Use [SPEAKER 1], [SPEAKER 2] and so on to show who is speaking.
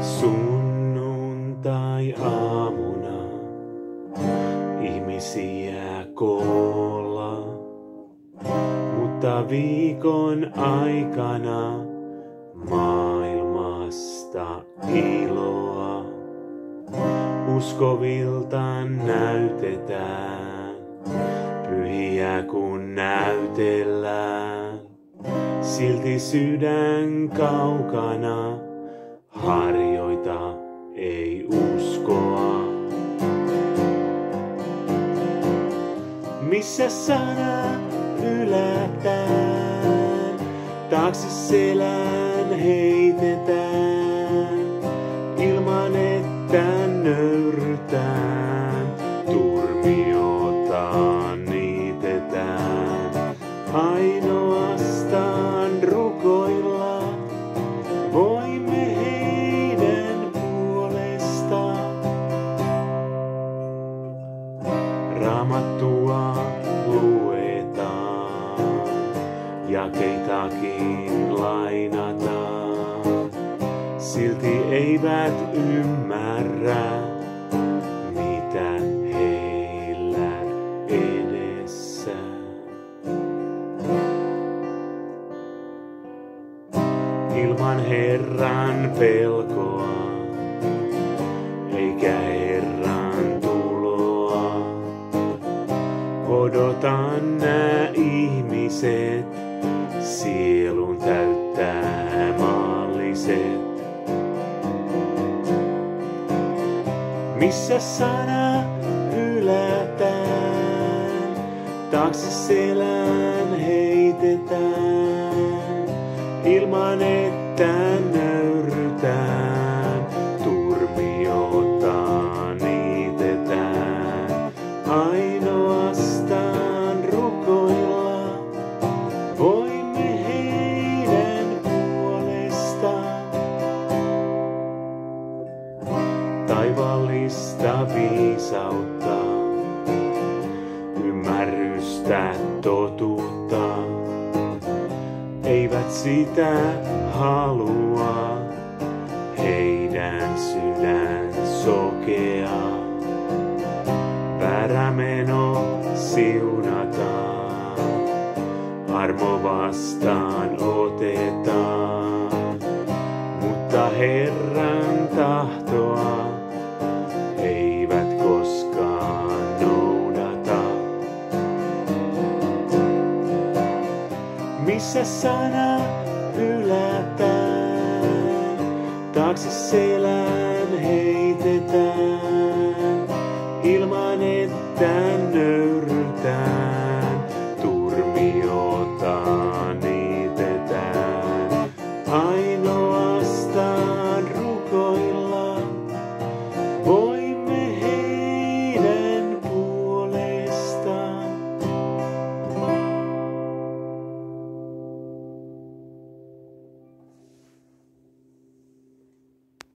[SPEAKER 1] Sunnuntai-aamuna ihmisiä koolla, mutta viikon aikana maailmasta iloa. Uskovilta näytetään, pyhiä kun näytellään, silti sydän kaukana harjoita ei uskoa. Missä sana hylätään, taakse selän heitetään, ilman että nöyrrytään, turmiotaan niitetään. Ainoastaan rukoilla voimme heidän puolestaan. Raamattua luetaan, jakeitakin lainataan, silti eivät ymmärrä, mitä heillä edessä. Ilman Herran pelkoa, eikä Herran tuloa, odotan nää ihmiset, sielun täyttää maalliset. Missä sana hylätään, taakse selän heitetään, ilman että nöyrrytään, turmiotaan niitetään. Ainoastaan rukoilla voimme heidän puolestaan. Taivaallista viisautta, ymmärrystä, totuutta, eivät sitä halua, heidän sydän sokea. Väärä meno siunataan, armo vastaan otetaan, mutta Herran tahtoa eivät koskaan noudata. Missä sana hylätään, taakse selän